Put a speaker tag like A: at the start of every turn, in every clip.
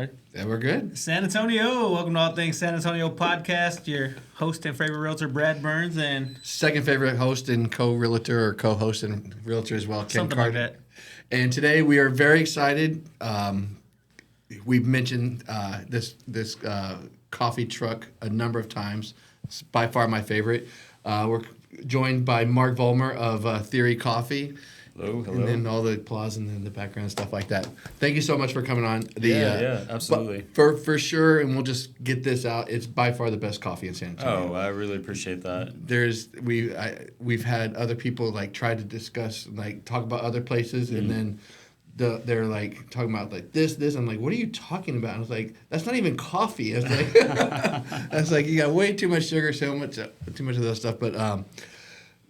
A: Yeah, we're good.
B: San Antonio, welcome to All Things San Antonio podcast. Your host and favorite realtor, Brad Burns, and
A: Second favorite host and co-realtor or co-host and realtor as well, Ken
B: something
A: Carter.
B: like that.
A: And today we are very excited. We've mentioned this coffee truck a number of times. It's by far my favorite. We're joined by Mark Vollmer of Theory Coffee.
C: Hello.
A: And then all the applause and then the background and stuff like that. Thank you so much for coming on.
C: Absolutely.
A: For sure, and we'll just get this out. It's by far the best coffee in San Antonio.
C: Oh, I really appreciate that.
A: We've had other people like try to discuss, like talk about other places, and then they're like talking about like this. I'm like, what are you talking about? And I was like, that's not even coffee. I was like, you got way too much sugar, too much of that stuff. But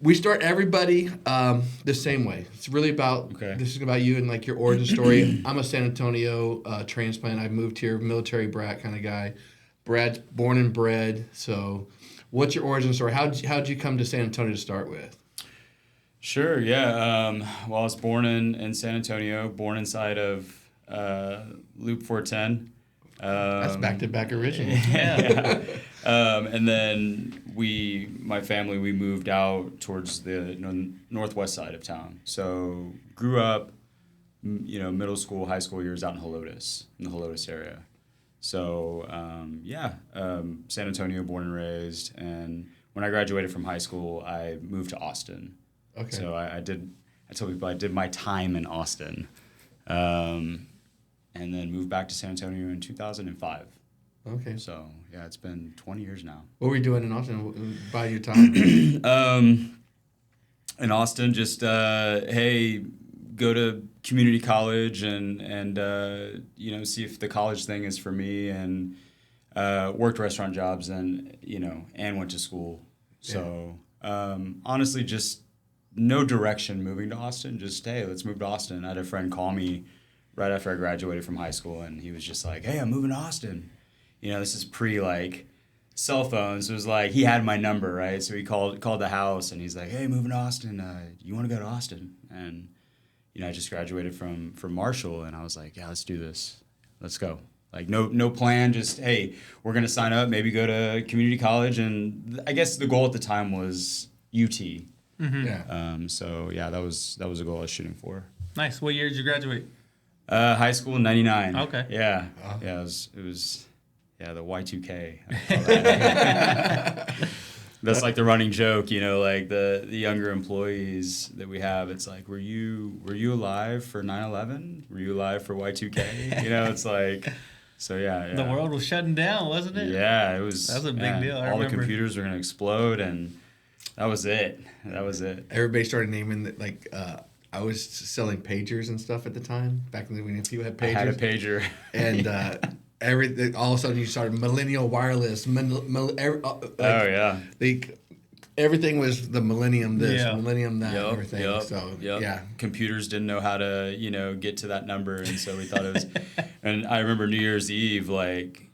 A: we start everybody the same way. It's really about This is about you and like your origin story. I'm a San Antonio transplant. I moved here, military brat kind of guy. Brad's born and bred. So, what's your origin story? How'd you come to San Antonio to start with?
C: Sure. Yeah. Well, I was born in San Antonio. Born inside of Loop 410.
A: That's back-to-back original.
C: Yeah. And then my family, we moved out towards the northwest side of town. So grew up, middle school, high school years out in the Helotes area. So San Antonio, born and raised. And when I graduated from high school, I moved to Austin.
A: Okay.
C: So I tell people I did my time in Austin. And then moved back to San Antonio in 2005.
A: Okay.
C: So, yeah, it's been 20 years now.
A: What were you doing in Austin by your time?
C: In Austin, just, hey, go to community college and see if the college thing is for me, and worked restaurant jobs and went to school. Yeah. So, honestly, just no direction moving to Austin. Just, hey, let's move to Austin. I had a friend call me right after I graduated from high school, and he was just like, hey, I'm moving to Austin. This is pre cell phones. So it was like he had my number, right? So he called the house, and he's like, hey, moving to Austin. You want to go to Austin? And I just graduated from Marshall, and I was like, yeah, let's do this. Let's go. Like no plan, just hey, we're gonna sign up, maybe go to community college, and I guess the goal at the time was UT.
B: Mm-hmm.
C: Yeah. That was a goal I was shooting for.
B: Nice. What year did you graduate?
C: High school in '99.
B: Okay.
C: Yeah. Yeah. It was the Y2K. That's like the running joke, like the younger employees that we have. It's like, were you alive for 9/11? Were you alive for Y2K? It's like, so yeah.
B: The world was shutting down, wasn't it?
C: Yeah, it was.
B: That was a big deal.
C: All the computers were gonna explode, and that was it.
A: Everybody started naming that like. I was selling pagers and stuff at the time. Back when people had pagers.
C: I had a pager.
A: And everything. All of a sudden, you started millennial wireless. Everything was the millennium this, millennium that, everything.
C: Yep.
A: So
C: yeah, computers didn't know how to get to that number, and so we thought it was. And I remember New Year's Eve, like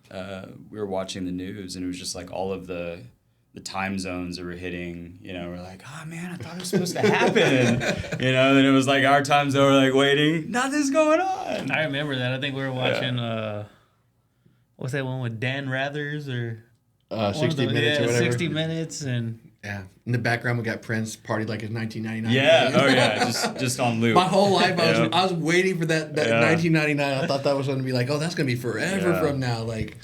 C: we were watching the news, and it was just like all of the time zones that were hitting, we're like, oh man, I thought it was supposed to happen. Then it was like our time zone, we're like waiting, nothing's going on.
B: I remember that. I think we were watching, what's that one with Dan Rathers or
A: 60 Minutes or whatever.
B: 60 Minutes and.
A: Yeah. In the background, we got Prince Party Like It's 1999.
C: Yeah. Oh yeah. Just on loop.
A: My whole life, I was waiting for that 1999. I thought that was going to be like, oh, that's going to be forever from now. Like,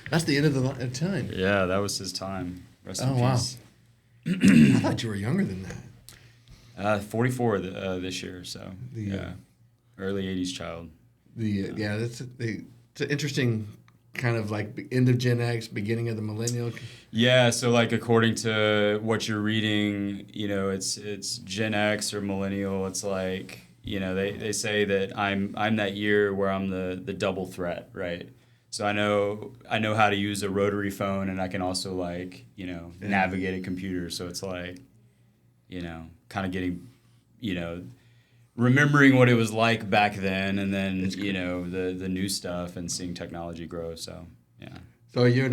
A: that's the end of the time.
C: Yeah, that was his time. Rest in peace.
A: Wow. I thought you were younger than that.
C: 44 this year, so early 80s child.
A: It's an interesting kind of like end of Gen X, beginning of the millennial.
C: Yeah, so like according to what you're reading, it's Gen X or millennial. It's like they say that I'm that year where I'm the double threat, right? So I know how to use a rotary phone, and I can also navigate a computer. So it's like, kind of getting, remembering what it was like back then, and then the new stuff and seeing technology grow. So yeah.
A: So do you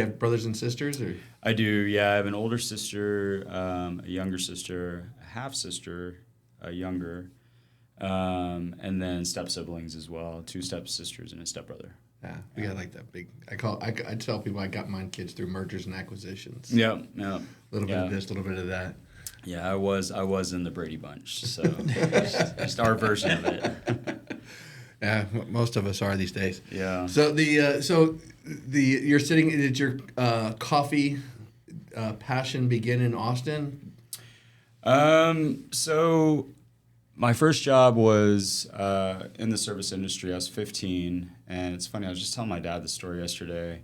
A: have brothers and sisters or?
C: I do. Yeah, I have an older sister, a younger sister, a half sister, a younger, and then step siblings as well. 2 step sisters and a step brother.
A: Yeah, we got like that big. I tell people I got mine kids through mergers and acquisitions.
C: Yeah.
A: A little bit of this, a little bit of that.
C: Yeah, I was in the Brady Bunch, so just our version of it.
A: Yeah, most of us are these days.
C: Yeah.
A: So you're sitting. Did your coffee passion begin in Austin?
C: So my first job was in the service industry. I was 15, and it's funny. I was just telling my dad the story yesterday.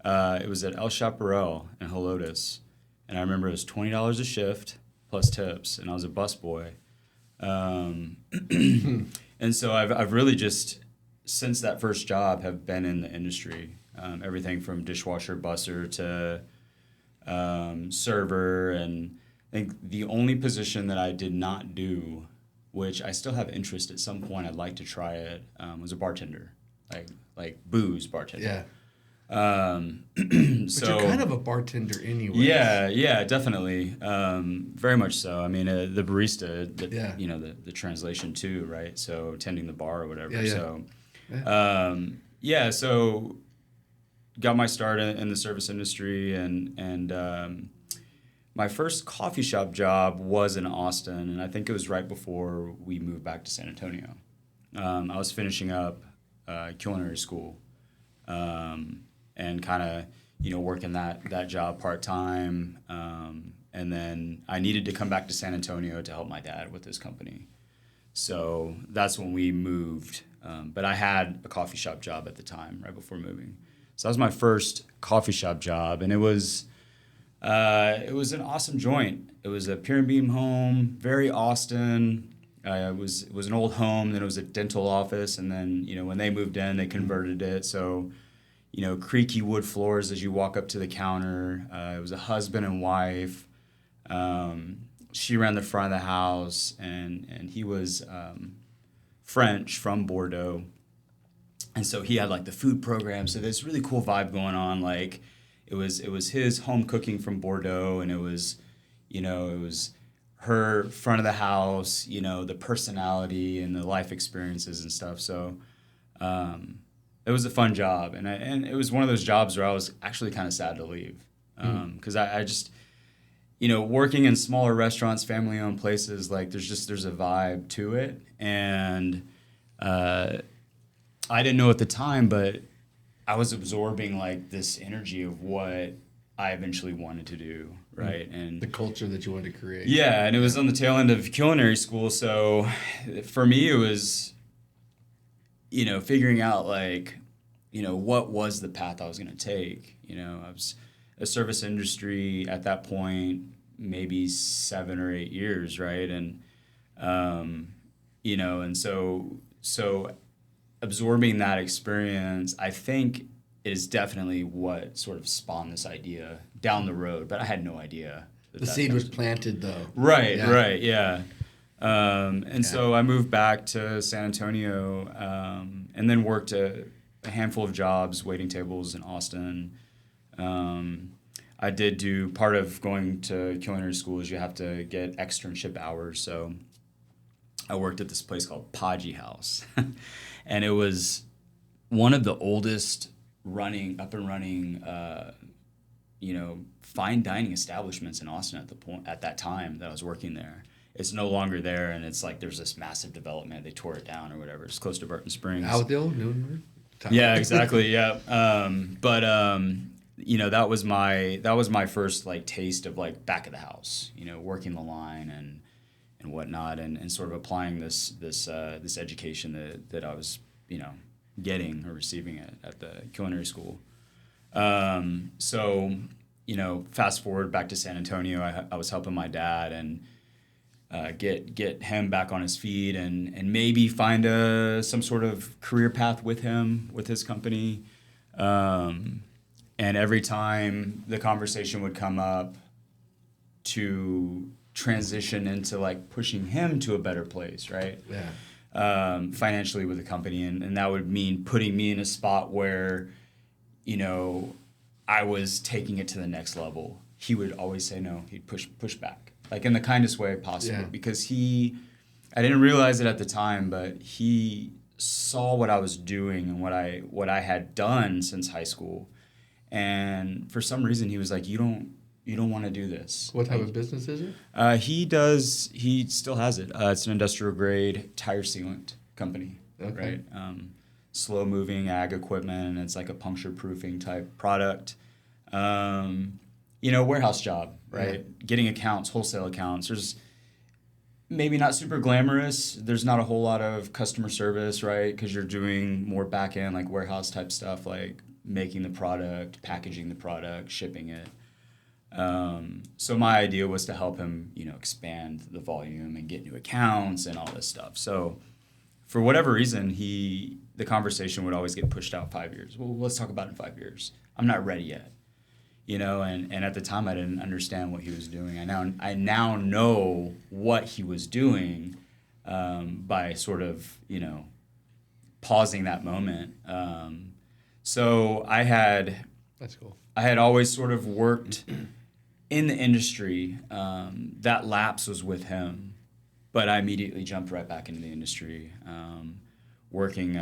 C: It was at El Chaparral in Helotes, and I remember it was $20 a shift plus tips, and I was a busboy. And so I've really just, since that first job, have been in the industry. Everything from dishwasher busser to server, and I think the only position that I did not do, which I still have interest at some point, I'd like to try it, was a bartender, like booze bartender.
A: Yeah.
C: But
A: But you're kind of a bartender anyway.
C: Yeah, definitely. Very much so. I mean, the barista, the translation too, right? So tending the bar or whatever.
A: Yeah.
C: So got my start in the service industry, and my first coffee shop job was in Austin, and I think it was right before we moved back to San Antonio. I was finishing up culinary school. And kind of, working that job part-time. And then I needed to come back to San Antonio to help my dad with his company. So that's when we moved. But I had a coffee shop job at the time, right before moving. So that was my first coffee shop job, and it was an awesome joint. It was a pier and beam home, very Austin. It was an old home, then it was a dental office, and then, when they moved in, they converted it. So, creaky wood floors as you walk up to the counter. It was a husband and wife. She ran the front of the house, and he was French from Bordeaux. And so he had like the food program. So there's really cool vibe going on. Like it was his home cooking from Bordeaux, and it was her front of the house, the personality and the life experiences and stuff. So it was a fun job, and it was one of those jobs where I was actually kind of sad to leave, because I just, working in smaller restaurants, family-owned places, like there's a vibe to it, and I didn't know at the time, but I was absorbing like this energy of what I eventually wanted to do, right? And
A: the culture that you wanted to create.
C: Yeah, and it was on the tail end of culinary school, so for me it was, figuring out like, what was the path I was going to take. I was a service industry at that point, maybe 7 or 8 years, right? And and so absorbing that experience, I think, is definitely what sort of spawned this idea down the road. But I had no idea.
A: The seed was planted, though.
C: Right, yeah. So I moved back to San Antonio, and then worked a handful of jobs, waiting tables in Austin. I did do part of going to culinary school is you have to get externship hours. So I worked at this place called Podgy House, and it was one of the oldest up and running, fine dining establishments in Austin at that time that I was working there. It's no longer there, and it's like there's this massive development. They tore it down or whatever. It's close to Burton Springs.
A: Outdale, Newton.
C: Yeah, exactly. Yeah, that was my first like taste of like back of the house. Working the line and whatnot, and sort of applying this education that I was getting or receiving at the culinary school. So fast forward back to San Antonio, I was helping my dad and get him back on his feet and maybe find some sort of career path with him, with his company. And every time the conversation would come up to transition into like pushing him to a better place, right?
A: Yeah.
C: Financially with the company, and that would mean putting me in a spot where, I was taking it to the next level. He would always say no. He'd push back, like in the kindest way possible, because I didn't realize it at the time, but he saw what I was doing and what I had done since high school, and for some reason he was like, you don't want to do this.
A: What type of business is it?
C: He still has it. It's an industrial grade tire sealant company,
A: Okay.
C: right? Slow moving ag equipment, and it's like a puncture proofing type product. Warehouse job, right?
A: Yeah.
C: Getting accounts, wholesale accounts. There's maybe not super glamorous. There's not a whole lot of customer service, right? Because you're doing more back end, like warehouse type stuff, like making the product, packaging the product, shipping it. So my idea was to help him, expand the volume and get new accounts and all this stuff. So for whatever reason, the conversation would always get pushed out 5 years. Well, let's talk about it in 5 years. I'm not ready yet. And at the time I didn't understand what he was doing. I now know what he was doing by sort of, pausing that moment. So
A: That's cool.
C: I had always sort of worked in the industry. That lapse was with him, but I immediately jumped right back into the industry, working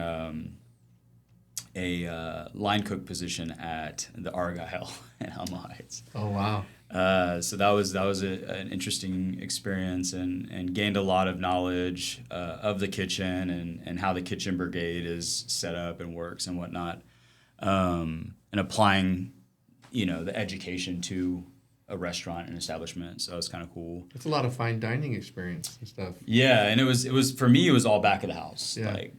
C: a line cook position at the Argyle in Elmo Heights.
A: Oh, wow.
C: So that was an interesting experience, and gained a lot of knowledge of the kitchen and how the kitchen brigade is set up and works and whatnot, and applying, the education to a restaurant and establishment. So it was kind of cool.
A: It's a lot of fine dining experience and stuff.
C: Yeah, and it was for me. It was all back of the house.
A: Yeah.
C: Like,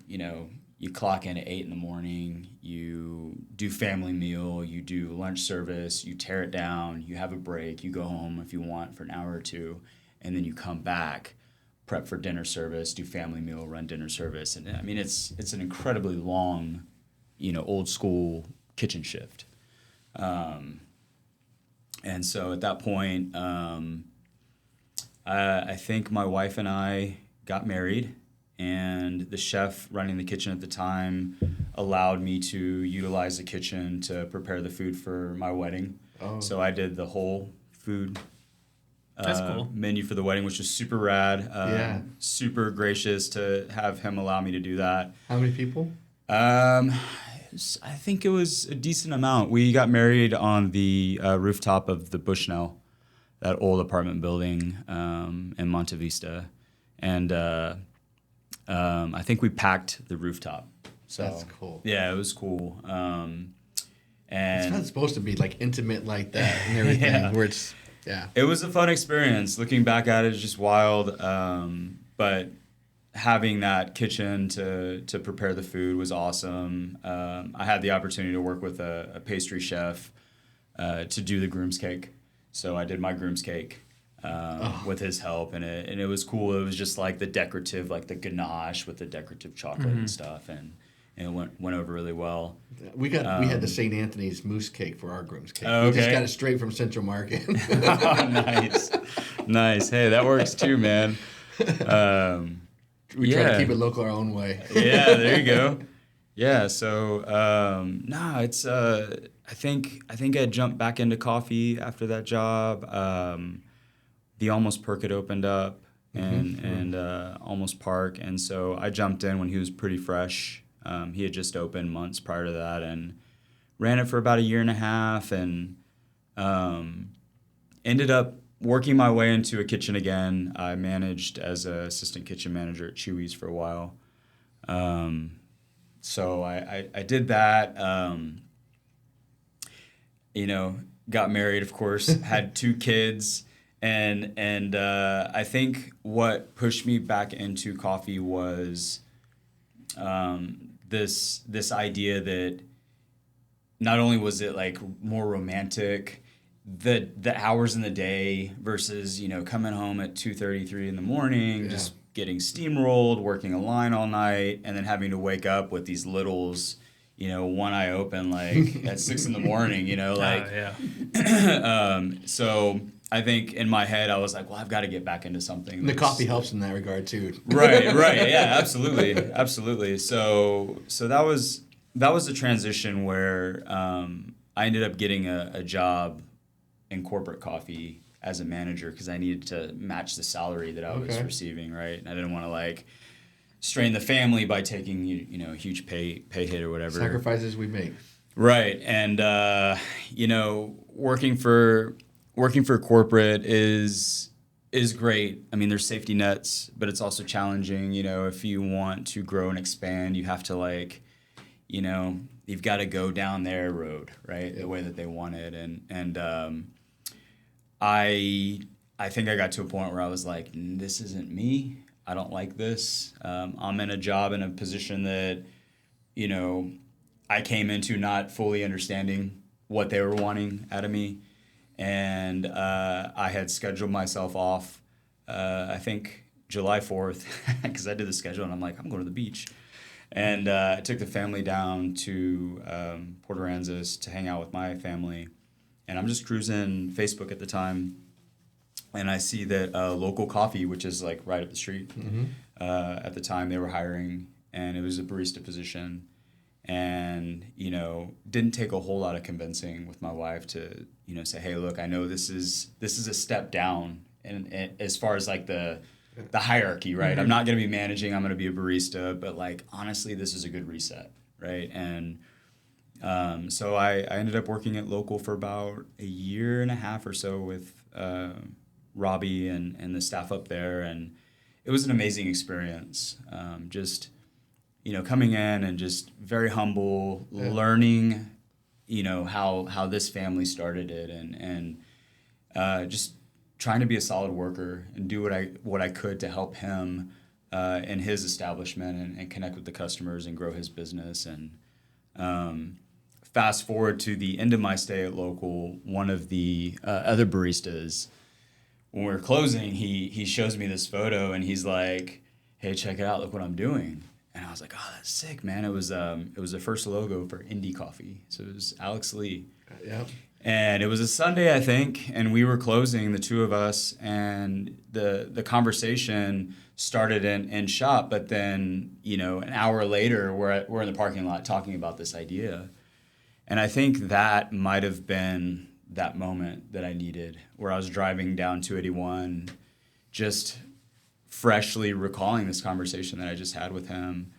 C: you clock in at 8 a.m. You do family meal. You do lunch service. You tear it down. You have a break. You go home if you want for an hour or two, and then you come back, prep for dinner service, do family meal, run dinner service, and I mean it's an incredibly long, old school kitchen shift. And so at that point, I think my wife and I got married, and the chef running the kitchen at the time allowed me to utilize the kitchen to prepare the food for my wedding.
A: Oh.
C: So I did the whole food
B: That's cool.
C: menu for the wedding, which was super rad.
A: Yeah.
C: Super gracious to have him allow me to do that.
A: How many people?
C: I think it was a decent amount. We got married on the rooftop of the Bushnell, that old apartment building in Monte Vista. And I think we packed the rooftop. So,
A: That's cool.
C: Yeah, it was cool.
A: It's
C: And
A: not supposed to be like intimate like that and everything.
C: Yeah.
A: Where it's
C: it was a fun experience. Looking back at it, it's just wild. But having that kitchen to prepare the food was awesome. I had the opportunity to work with a pastry chef to do the groom's cake. So I did my groom's cake with his help, and it was cool. It was just like the decorative, like the ganache with the decorative chocolate and stuff, and it went over really well.
A: we had the St. Anthony's mousse cake for our groom's cake.
C: Oh,
A: We just
C: okay.
A: got it straight from Central Market.
C: Oh, nice. Hey, that works too, man.
A: We try to keep it local our own way.
C: Yeah, there you go. Yeah, so it's I think I jumped back into coffee after that job. The Almost Perk had opened up, and Almost Park, and so I jumped in when he was pretty fresh. He had just opened months prior to that, and ran it for about a year and a half, and ended up working my way into a kitchen again. I managed as an assistant kitchen manager at Chewy's for a while. So I did that. Got married, of course, had 2 kids, and I think what pushed me back into coffee was this idea that not only was it like more romantic, the hours in the day versus coming home at 2:33 in the morning, just getting steamrolled, working a line all night, and then having to wake up with these littles, one eye open like at 6 in the morning, so I think in my head I was like, well, I've got to get back into something.
A: And the coffee helps in that regard too.
C: Right, yeah, absolutely. So that was the transition where I ended up getting a job in corporate coffee as a manager because I needed to match the salary that I was receiving, right? And I didn't want to strain the family by taking a huge pay hit or whatever.
A: Sacrifices we make.
C: Right, and working for corporate is great. I mean, there's safety nets, but it's also challenging. If you want to grow and expand, you have to you've got to go down their road, right? The way that they want it, and I think I got to a point where I was like, this isn't me. I don't like this. I'm in a job in a position that, I came into not fully understanding what they were wanting out of me. And I had scheduled myself off, I think July 4th, because I did the schedule and I'm like, I'm going to the beach. And I took the family down to Port Aransas to hang out with my family. And I'm just cruising Facebook at the time. And I see that Local Coffee, which is like right up the street, at the time they were hiring, and it was a barista position. And, didn't take a whole lot of convincing with my wife to, say, hey, look, I know this is a step down and as far as like the hierarchy, right? I'm not going to be managing, I'm going to be a barista, but like, honestly, this is a good reset, right? And so I ended up working at Local for about a year and a half or so with Robbie and the staff up there. And it was an amazing experience. Coming in and just very humble, learning, how this family started it, and just trying to be a solid worker and do what I could to help him in his establishment and connect with the customers and grow his business. And fast forward to the end of my stay at Local, one of the other baristas, when we were closing, he shows me this photo and he's like, hey, check it out, look what I'm doing. And I was like, oh, that's sick, man. It was the first logo for Indie Coffee. So it was Alex Lee.
A: Yep.
C: And it was a Sunday, I think, and we were closing, the two of us, and the conversation started in shop, but then, an hour later, we're in the parking lot talking about this idea. And I think that might have been that moment that I needed, where I was driving down 281, just freshly recalling this conversation that I just had with him,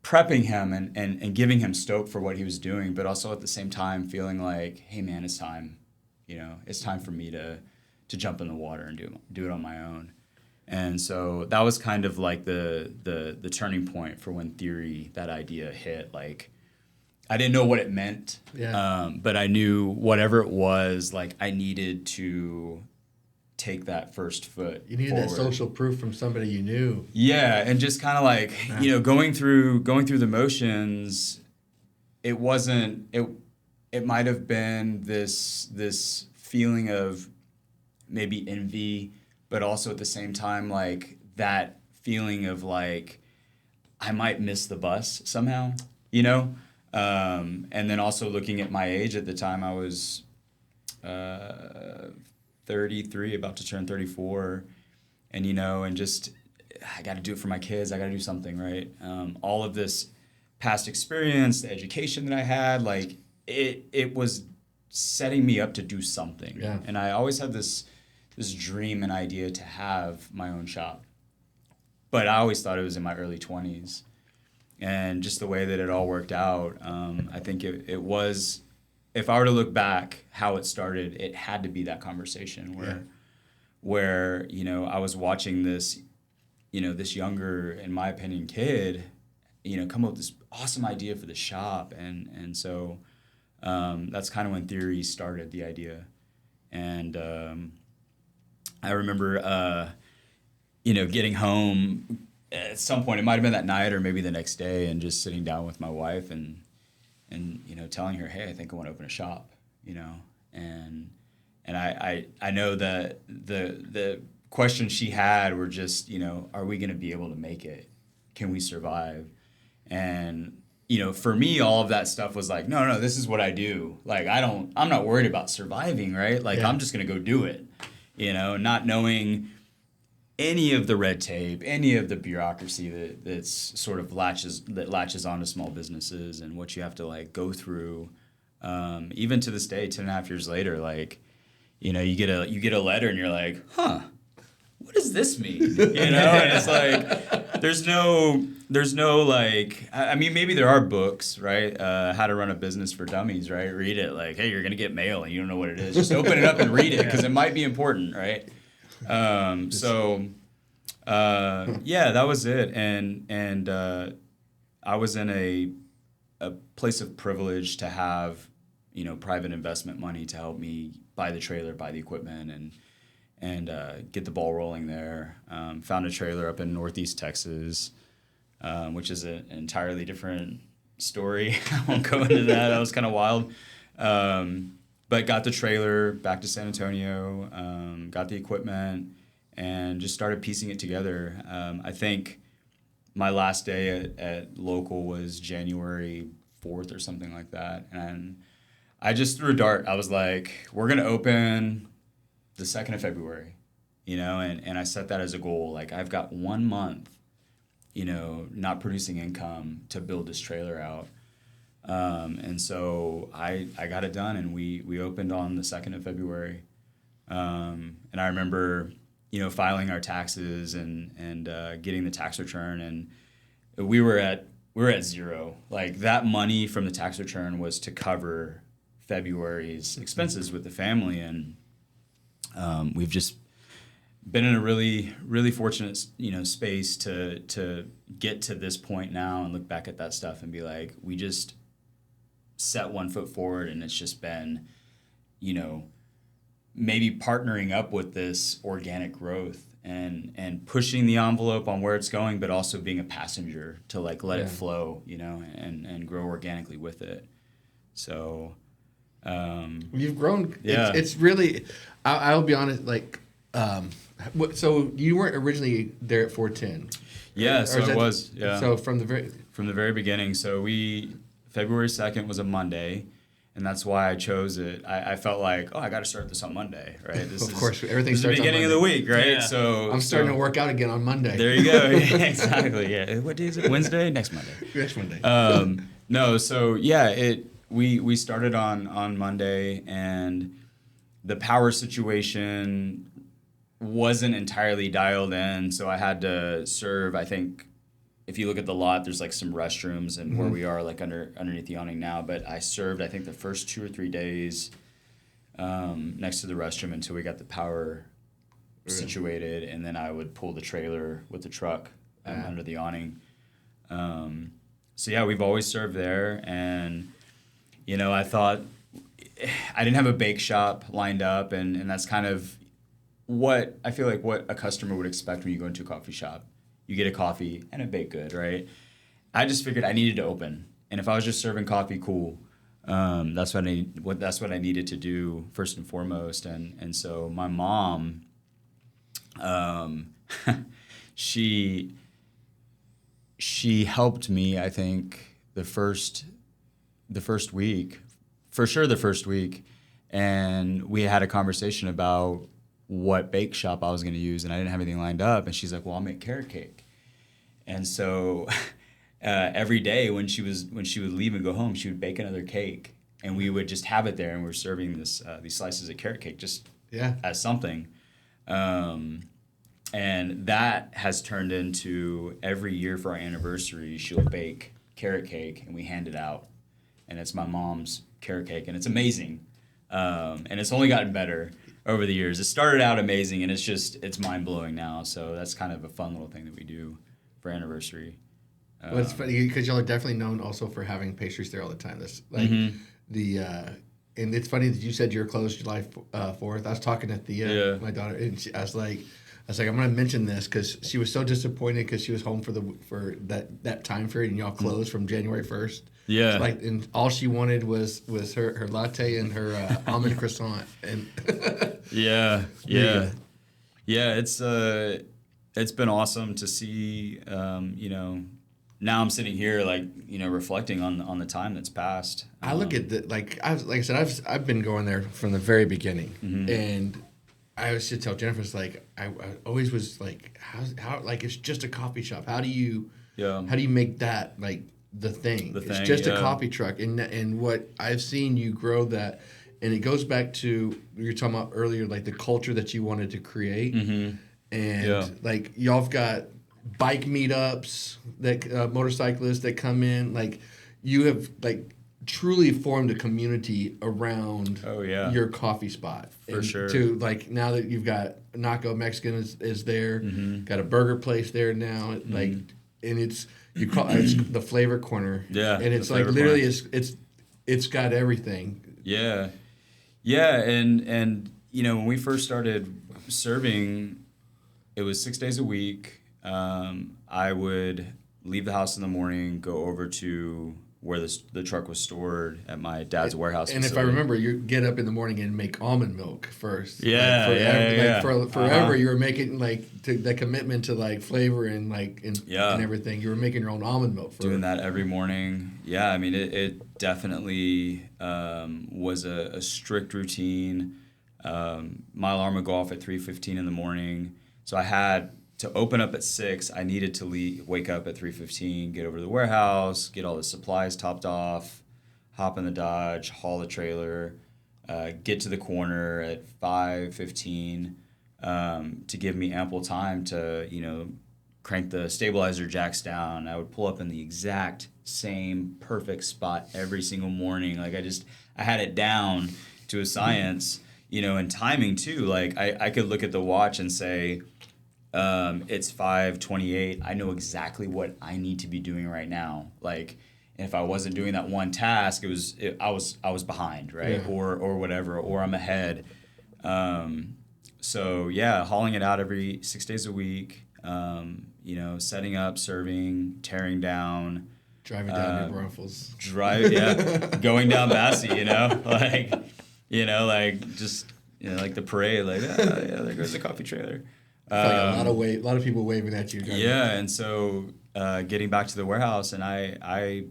C: prepping him and giving him stoke for what he was doing, but also at the same time feeling like, hey man, it's time. It's time for me to jump in the water and do it on my own. And so that was kind of like the turning point for when Theory, that idea hit. Like, I didn't know what it meant, but I knew whatever it was, like, I needed to take that first foot.
A: You needed
C: forward.
A: that social proof from somebody you knew.
C: Yeah, and just kind of like, going through the motions, it wasn't, it might have been this feeling of maybe envy, but also at the same time, like, that feeling of like, I might miss the bus somehow, and then also looking at my age at the time, I was 33, about to turn 34, and and just, I got to do it for my kids. I got to do something, right? All of this past experience, the education that I had, like, it was setting me up to do something.
A: Yeah.
C: And I always had this dream and idea to have my own shop, but I always thought it was in my early 20s. And just the way that it all worked out, I think it was, if I were to look back how it started, it had to be that conversation where I was watching this, this younger, in my opinion, kid, come up with this awesome idea for the shop. And so that's kind of when Theory started, the idea. And I remember, getting home at some point, it might have been that night or maybe the next day, and just sitting down with my wife and telling her, hey, I think I want to open a shop, and I know that the questions she had were just, are we going to be able to make it? Can we survive? And, for me, all of that stuff was like, no, this is what I do. Like, I'm not worried about surviving, right? Like, I'm just going to go do it, not knowing any of the red tape, any of the bureaucracy that's sort of latches onto small businesses, and what you have to like go through. Even to this day, 10.5 years later, like, you get a letter and you're like, what does this mean? You know, and it's like, there's no like, I mean, maybe there are books, right? How to Run a Business for Dummies, right? Read it, like, hey, you're gonna get mail and you don't know what it is. Just open it up and read it because it might be important, right? That was it, and I was in a place of privilege to have, you know, private investment money to help me buy the trailer, buy the equipment, and get the ball rolling there. Found a trailer up in Northeast Texas, which is an entirely different story. I won't go into that. That was kind of wild. But got the trailer back to San Antonio, got the equipment, and just started piecing it together. I think my last day at local was January 4th or something like that. And I just threw a dart. I was like, we're going to open the 2nd of February, you know, and I set that as a goal. Like, I've got 1 month, you know, not producing income to build this trailer out. And so I got it done, and we opened on the 2nd of February. And I remember, you know, filing our taxes and getting the tax return, and we were at zero. Like, that money from the tax return was to cover February's expenses with the family, and we've just been in a really, really fortunate, you know, space to get to this point now and look back at that stuff and be like, we just set 1 foot forward, and it's just been, you know, maybe partnering up with this organic growth and pushing the envelope on where it's going, but also being a passenger to like let it flow, you know, and grow organically with it. So
A: you've grown.
C: Yeah.
A: It's really, I'll be honest, like, so you weren't originally there at 410.
C: Yeah, so it was. Yeah.
A: So from the very
C: beginning. So February 2nd was a Monday, and that's why I chose it. I felt like, I got to start this on Monday, right?
A: Of course, everything starts
C: the beginning
A: on
C: of the week, right?
B: Yeah.
C: So
A: I'm starting to work out again on Monday.
C: There you go. Yeah, exactly. Yeah. What day is it? Wednesday? Next Monday.
A: Next Monday.
C: No. So yeah, we started on Monday, and the power situation wasn't entirely dialed in, so I had to serve. I think if you look at the lot, there's like some restrooms and where we are, like underneath the awning now. But I served, I think, the first 2 or 3 days next to the restroom until we got the power situated, and then I would pull the trailer with the truck under the awning. So yeah, we've always served there, and you know, I thought I didn't have a bake shop lined up, and that's kind of what I feel like what a customer would expect when you go into a coffee shop. You get a coffee and a baked good, right? I just figured I needed to open, and if I was just serving coffee, cool. That's what I needed to do first and foremost, and so my mom, she helped me. I think the first week, for sure, the first week, and we had a conversation about what bake shop I was going to use, and I didn't have anything lined up. And she's like, "Well, I'll make carrot cake." And so every day when she would leave and go home, she would bake another cake, and we would just have it there, and we're serving these slices of carrot cake just as something. And that has turned into every year for our anniversary, she'll bake carrot cake, and we hand it out, and it's my mom's carrot cake, and it's amazing. And it's only gotten better over the years. It started out amazing, and it's mind-blowing now. So that's kind of a fun little thing that we do for anniversary.
A: Well, it's funny because y'all are definitely known also for having pastries there all the time. That's like and it's funny that you said you're closed July 4th. I was talking at the my daughter, and I was like, I'm going to mention this because she was so disappointed because she was home for that time period, and y'all closed from January 1st.
C: Yeah.
A: And all she wanted was her latte and her almond croissant. And
C: Yeah. It's been awesome to see. You know, now I'm sitting here like, you know, reflecting on the time that's passed.
A: I look at I've been going there from the very beginning, and I always should tell Jennifer, it's like I always was like, how like it's just a coffee shop. How do you make that like the thing? It's just a coffee truck, and what I've seen you grow that, and it goes back to you were talking about earlier, like the culture that you wanted to create, and like y'all've got bike meetups that motorcyclists that come in. Like you have like truly formed a community around your coffee spot.
C: For sure.
A: To like now that you've got Naco Mexican is there, got a burger place there now, like, and it's the flavor corner.
C: Yeah,
A: and it's like literally it's got everything.
C: Yeah, and when we first started serving, it was 6 days a week. I would leave the house in the morning, go over to where the truck was stored at my dad's warehouse
A: and
C: facility.
A: If I remember, you get up in the morning and make almond milk first.
C: Yeah,
A: Forever you were making like the commitment to like flavor and and everything. You were making your own almond milk.
C: Doing that every morning. Yeah, I mean it definitely was a strict routine. My alarm would go off at 3:15 in the morning, so I had to open up at 6, I needed to wake up at 3:15, get over to the warehouse, get all the supplies topped off, hop in the Dodge, haul the trailer, get to the corner at 5:15 to give me ample time to, crank the stabilizer jacks down. I would pull up in the exact same perfect spot every single morning. Like I had it down to a science, and timing too. Like I could look at the watch and say, it's 5:28. I know exactly what I need to be doing right now. Like, if I wasn't doing that one task, I was behind, right? Yeah. Or whatever, or I'm ahead. So yeah, hauling it out every 6 days a week. Setting up, serving, tearing down,
A: driving down New Braunfels.
C: Going down Massey. Like the parade. Like there goes the coffee trailer.
A: Like a lot of people waving at you.
C: Yeah, and so getting back to the warehouse, and I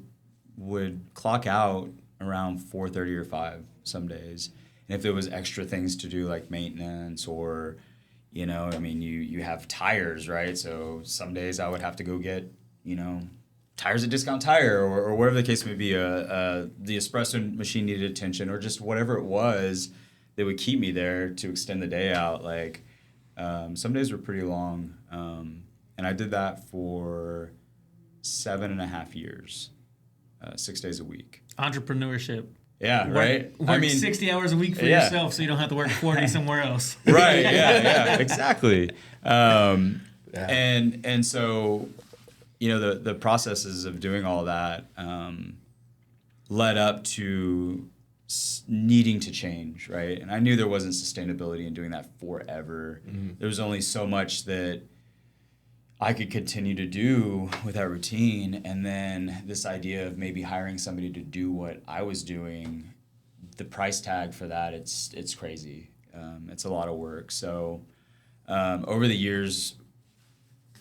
C: would clock out around 4:30 or 5 some days. And if there was extra things to do like maintenance or, you have tires, right? So some days I would have to go get, tires at Discount Tire or whatever the case may be. The espresso machine needed attention or just whatever it was that would keep me there to extend the day out. Like, some days were pretty long, and I did that for 7.5 years, 6 days a week.
B: Entrepreneurship.
C: Yeah, right?
B: Work 60 hours a week for yourself so you don't have to work 40 somewhere else.
C: Right, yeah, exactly. And so, the processes of doing all that led up to needing to change, right? And I knew there wasn't sustainability in doing that forever. Mm-hmm. There was only so much that I could continue to do with that routine. And then this idea of maybe hiring somebody to do what I was doing, the price tag for that, it's crazy. It's a lot of work. So over the years,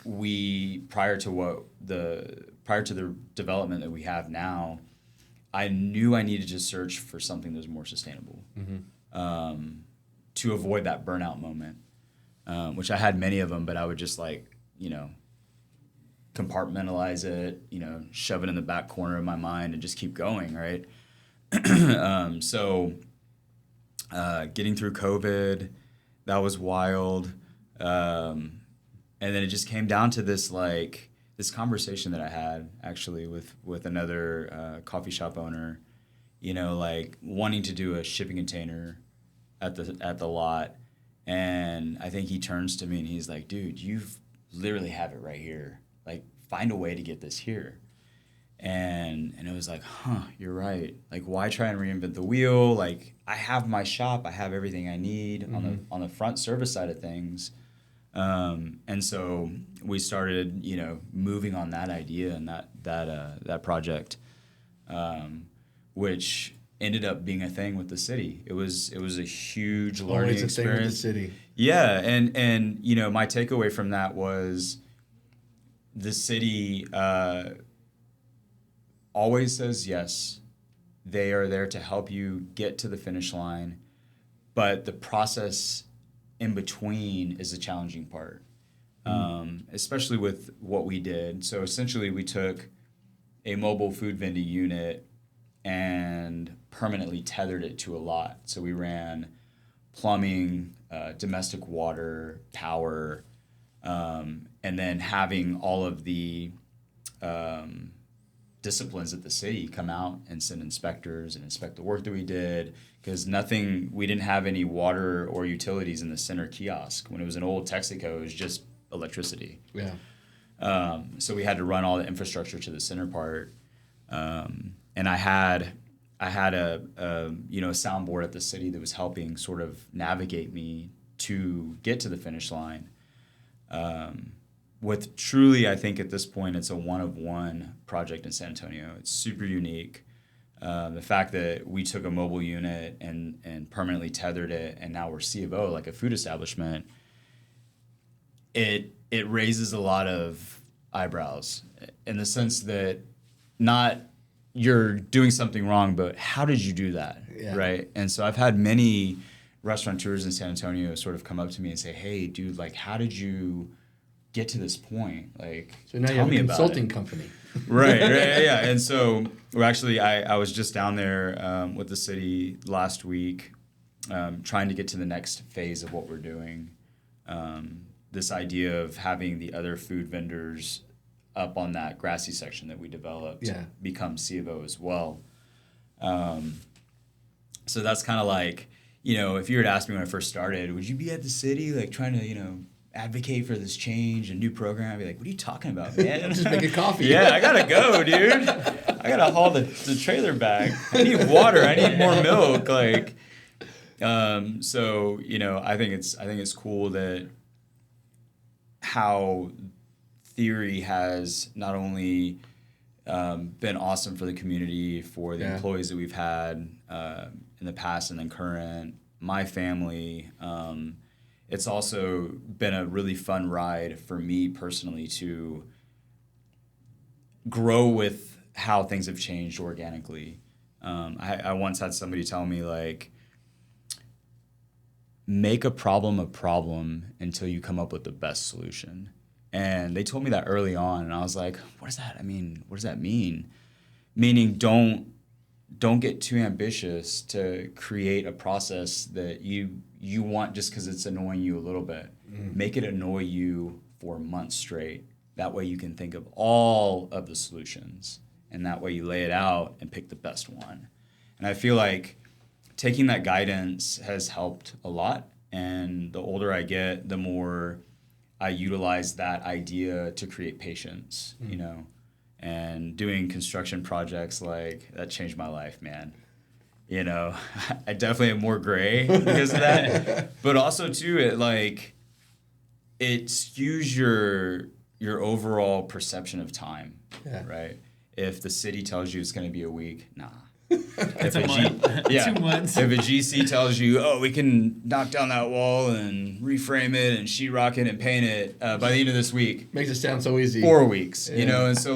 C: prior to the development that we have now, I knew I needed to search for something that was more sustainable, to avoid that burnout moment, which I had many of them, but I would just compartmentalize it, shove it in the back corner of my mind and just keep going, right? So getting through COVID, that was wild. And then it just came down to this conversation that I had actually with another coffee shop owner, wanting to do a shipping container at the lot. And I think he turns to me and he's like, dude, you've literally have it right here. Like, find a way to get this here. And it was like, you're right. Like, why try and reinvent the wheel? Like, I have my shop. I have everything I need on the front service side of things. And so we started, moving on that idea and that project, which ended up being a thing with the city. It was a huge learning experience. Thing with the city. Yeah, and my takeaway from that was the city always says yes. They are there to help you get to the finish line, but the process in between is the challenging part, especially with what we did. So essentially we took a mobile food vending unit and permanently tethered it to a lot. So we ran plumbing, domestic water, power, And then having all of the disciplines at the city come out and send inspectors and inspect the work that we did, because we didn't have any water or utilities in the center kiosk. When it was an old Texaco, it was just electricity.
A: Yeah.
C: So we had to run all the infrastructure to the center part. And I had a soundboard at the city that was helping sort of navigate me to get to the finish line. With truly, I think at this point, it's a one-of-one project in San Antonio. It's super unique. The fact that we took a mobile unit and permanently tethered it, and now we're C of O, like a food establishment, it raises a lot of eyebrows in the sense that not you're doing something wrong, but how did you do that, right? And so I've had many restaurateurs in San Antonio sort of come up to me and say, hey, dude, like, how did you get to this point? Like,
A: so now
C: tell
A: you have
C: me
A: a
C: about
A: consulting
C: it.
A: company.
C: Right, yeah. And so we're actually, I was just down there with the city last week trying to get to the next phase of what we're doing. This idea of having the other food vendors up on that grassy section that we developed become C of O as well. So that's kind of like, if you were to ask me when I first started, would you be at the city, like trying to, advocate for this change, a new program? I'd be like, what are you talking about, man?
A: Just make a coffee.
C: Yeah, I gotta go, dude. I gotta haul the trailer back. I need water. I need more milk. Like, so I think it's cool that how theory has not only been awesome for the community, for the employees that we've had in the past and then current, my family. It's also been a really fun ride for me personally to grow with how things have changed organically. I once had somebody tell me, like, make a problem until you come up with the best solution. And they told me that early on, and I was like, what does that mean? What does that mean? Meaning don't get too ambitious to create a process that you want just because it's annoying you a little bit. Make it annoy you for months straight. That way you can think of all of the solutions, and that way you lay it out and pick the best one. And I feel like taking that guidance has helped a lot, and the older I get, the more I utilize that idea to create patience, and doing construction projects, like, that changed my life, man. I definitely am more gray because of that. But also, too, it skews your overall perception of time, right? If the city tells you it's going to be a week, nah.
B: It's a month. 2 months.
C: If a GC tells you, we can knock down that wall and reframe it and sheetrock it and paint it by the end of this week.
A: Makes it sound so easy.
C: 4 weeks, and so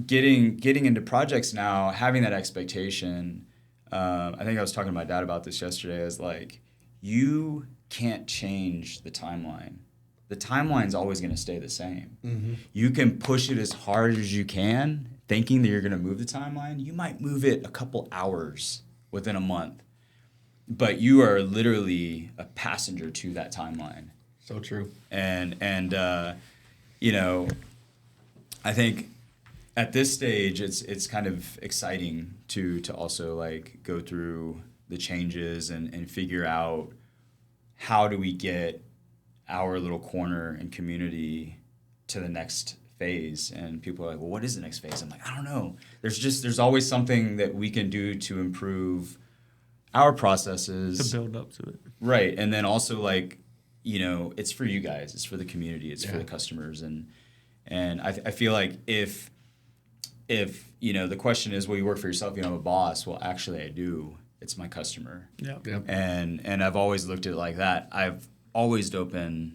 C: getting into projects now, having that expectation. I think I was talking to my dad about this yesterday. Is like, you can't change the timeline. The timeline's always going to stay the same. Mm-hmm. You can push it as hard as you can, thinking that you're going to move the timeline. You might move it a couple hours within a month, but you are literally a passenger to that timeline.
A: So true.
C: And I think at this stage, it's kind of exciting to also, like, go through the changes and figure out how do we get our little corner and community to the next phase. And people are like, well, what is the next phase? I'm like, I don't know. There's always something that we can do to improve our processes.
B: To build up to it. Right.
C: And then also, like, it's for you guys. It's for the community. It's for the customers. And I feel like if the question is, well, you work for yourself, you don't have a boss. Well, actually, I do. It's my customer.
B: Yep.
C: And I've always looked at it like that. I've always open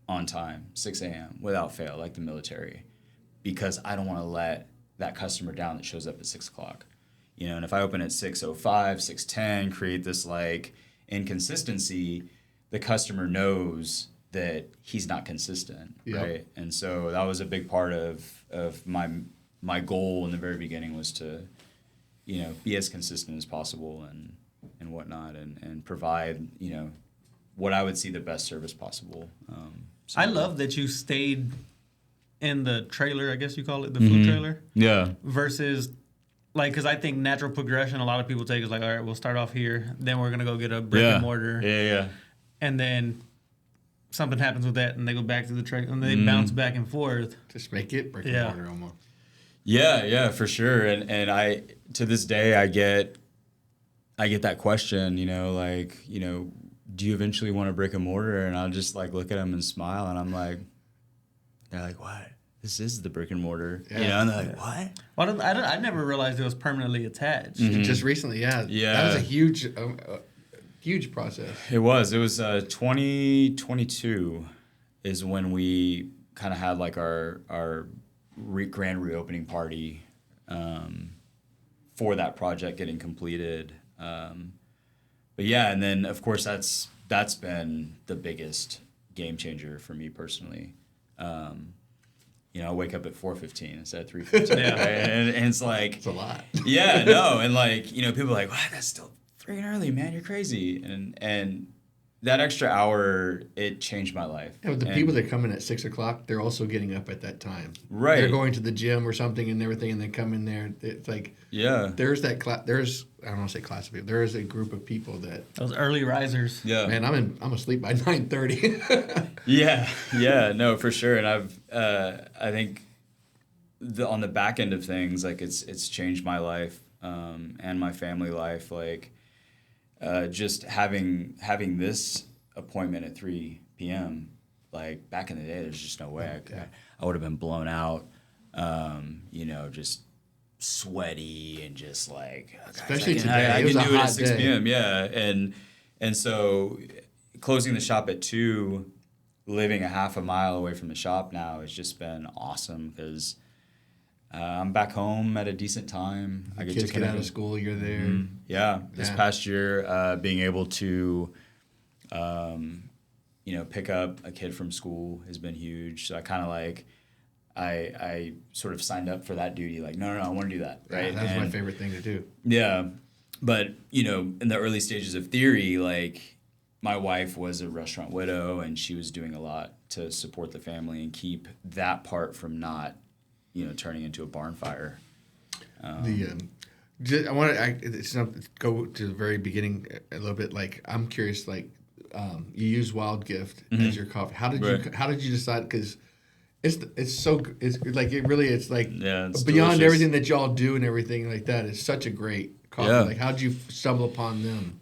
C: on time, 6 a.m. without fail, like the military, because I don't want to let that customer down that shows up at 6 o'clock. And if I open at 6:05, 6:10, create this, like, inconsistency, the customer knows that he's not consistent, right? And so that was a big part of my goal in the very beginning, was to, be as consistent as possible and whatnot, and provide, what I would see the best service possible. So,
B: I love that you stayed in the trailer, I guess you call it, the food trailer,
C: Yeah.
B: versus, like, because I think natural progression, a lot of people take is like, all right, we'll start off here, then we're going to go get a brick and mortar.
C: Yeah.
B: And then something happens with that, and they go back to the trailer, and they bounce back and forth.
A: Just make it brick and mortar almost.
C: Yeah, for sure. And I, to this day, I get that question, like, do you eventually want a brick and mortar? And I'll just like look at them and smile, and I'm like, they're like, what? This is the brick and mortar, and they're like, what?
B: Well, I never realized it was permanently attached.
A: Just recently, yeah. That was a huge process.
C: It was 2022 is when we kind of had like our grand reopening party for that project getting completed. But yeah, and then of course that's been the biggest game changer for me personally. I wake up at 4:15 instead of 3:15.
B: Yeah.
C: Right? And it's like
A: It's a lot.
C: Yeah, no, and like people are like, "What? That's still freaking early, man. You're crazy." And that extra hour, it changed my life.
A: Yeah, but the people that come in at 6 o'clock, they're also getting up at that time.
C: Right.
A: They're going to the gym or something and everything, and they come in there. It's like there's that class. I don't want to say class of people. There is a group of people that
B: Those early risers.
C: Yeah.
A: Man, I'm asleep by 9:30.
C: Yeah, no, for sure. And I think on the back end of things, like it's changed my life and my family life. Like just having this appointment at 3 p.m. Like back in the day, there's just no way I would have been blown out. Just sweaty and just like
A: Especially today.
C: I
A: It was
C: can
A: a
C: do it
A: hot
C: at 6
A: day.
C: p.m. Yeah, and so closing the shop at 2, living a half a mile away from the shop now has just been awesome because I'm back home at a decent time. I
A: Kids get out of school, you're there.
C: Yeah, this past year, being able to, pick up a kid from school has been huge. So I kind of like, I sort of signed up for that duty. Like, no, I want to do that. Right.
A: Yeah, that's my favorite thing to do.
C: Yeah. But, in the early stages of theory, like my wife was a restaurant widow and she was doing a lot to support the family and keep that part from not, turning into a barn fire.
A: I want to go to the very beginning a little bit. Like, I'm curious. Like, you use Wild Gift as your coffee. How did you decide? Because it's like it's
C: it's
A: beyond
C: delicious.
A: everything that y'all do and everything like that. It's such a great coffee.
C: Yeah.
A: Like, how did you stumble upon them?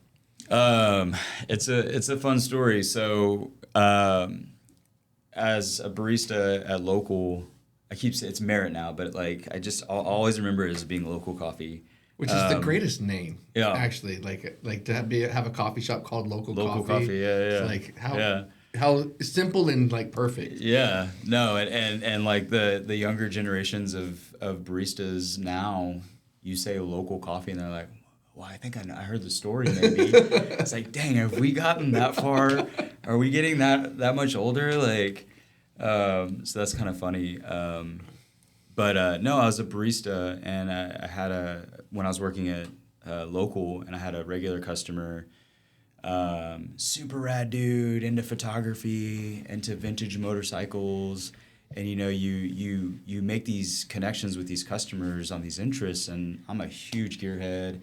C: It's a fun story. So, as a barista at Local, I keep saying it's Merit now, but like I'll always remember it as being Local Coffee,
A: Which is the greatest name.
C: Yeah.
A: Actually, like to have a coffee shop called Local
C: Coffee. Yeah.
A: It's like how simple and like perfect.
C: Yeah, no, and like the younger generations of baristas now, you say Local Coffee and they're like, well, I think I heard the story maybe. It's like, dang, have we gotten that far? Are we getting that much older? Like, so that's kind of funny. But no, I was a barista and I had when I was working at Local and I had a regular customer, super rad dude, into photography, into vintage motorcycles. And, you make these connections with these customers on these interests. And I'm a huge gearhead,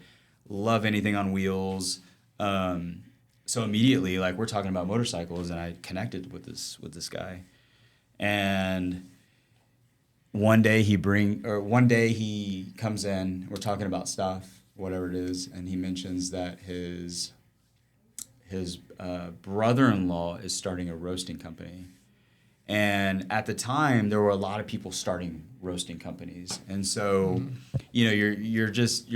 C: love anything on wheels. So immediately, like, we're talking about motorcycles, and I connected with this guy. And one day he comes in, we're talking about stuff, whatever it is, and he mentions that his brother-in-law is starting a roasting company. And at the time, there were a lot of people starting roasting companies. And so, you're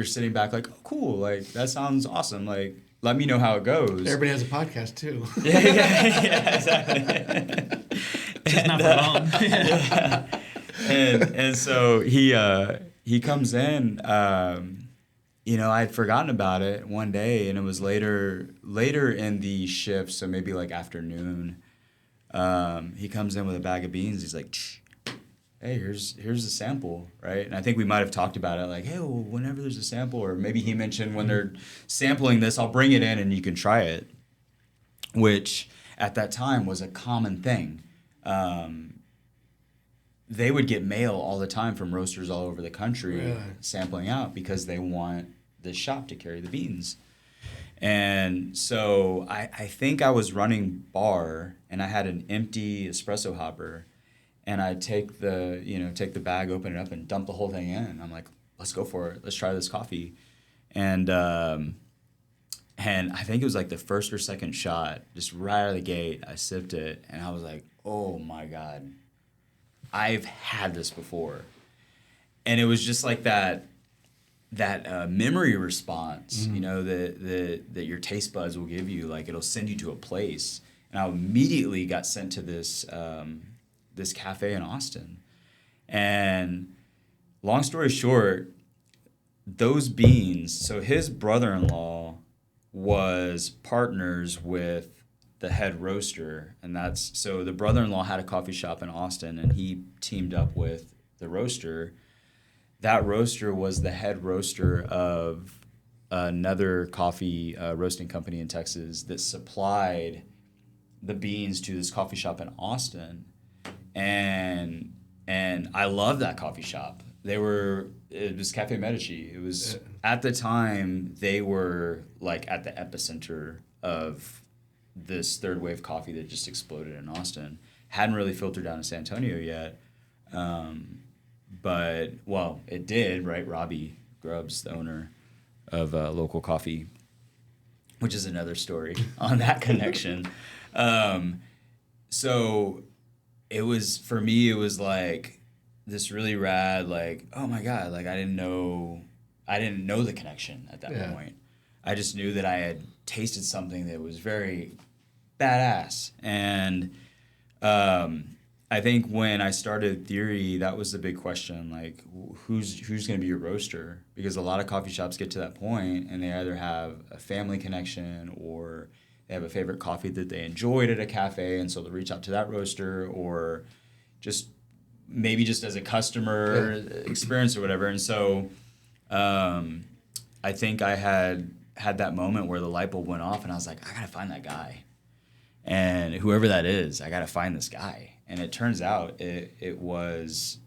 C: sitting back like, oh, cool, like, that sounds awesome. Like, let me know how it goes.
A: Everybody has a podcast too.
C: Yeah, exactly.
B: Just not for long.
C: Yeah. And so he comes in. I had forgotten about it one day, and it was later in the shift, so maybe like afternoon. He comes in with a bag of beans. He's like, hey, here's a sample, right? And I think we might have talked about it, like, hey, well, whenever there's a sample, or maybe he mentioned when they're sampling this, I'll bring it in and you can try it, which at that time was a common thing. they would get mail all the time from roasters all over the country
A: Really?
C: sampling out because they want this shop to carry the beans. And so I think I was running bar, and I had an empty espresso hopper, and I'd take the bag, open it up, and dump the whole thing in. I'm like, let's go for it. Let's try this coffee. And I think it was like the first or second shot, just right out of the gate, I sipped it, and I was like, oh my God, I've had this before. And it was just like that memory response, that your taste buds will give you. Like, it'll send you to a place. And I immediately got sent to this cafe in Austin. And long story short, those beans, so his brother-in-law was partners with the head roaster. And so the brother-in-law had a coffee shop in Austin, and he teamed up with the roaster. That roaster was the head roaster of another coffee roasting company in Texas that supplied the beans to this coffee shop in Austin. And I love that coffee shop. It was Cafe Medici. It was, at the time, they were like at the epicenter of this third wave coffee that just exploded in Austin. Hadn't really filtered down to San Antonio yet. But, well, it did, right? Robbie Grubbs, the owner of Local Coffee, which is another story on that connection. So it was, for me, it was like this really rad, like, oh my God, like I didn't know the connection at that point. I just knew that I had tasted something that was very badass. And I think when I started Theory, that was the big question, like who's going to be your roaster? Because a lot of coffee shops get to that point and they either have a family connection or they have a favorite coffee that they enjoyed at a cafe, and so they'll reach out to that roaster, or just maybe just as a customer experience or whatever. And so I think I had that moment where the light bulb went off and I was like, I got to find that guy. And whoever that is, I got to find this guy. And it turns out it was,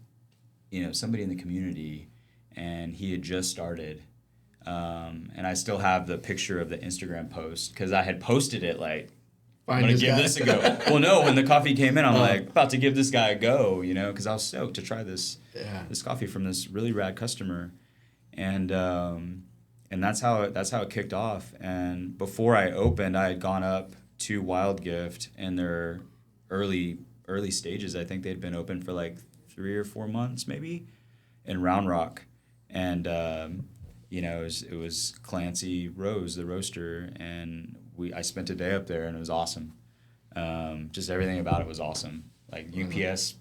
C: somebody in the community, and he had just started. And I still have the picture of the Instagram post because I had posted it like, I'm going to give this a go. Well, no, when the coffee came in, I'm like, about to give this guy a go, because I was stoked to try this coffee from this really rad customer. And that's how it kicked off. And before I opened, I had gone up to Wild Gift in their early stages. I think they'd been open for like 3 or 4 months maybe in Round Rock. And it was Clancy Rose, the roaster, and I spent a day up there, and it was awesome. Just everything about it was awesome. Like UPS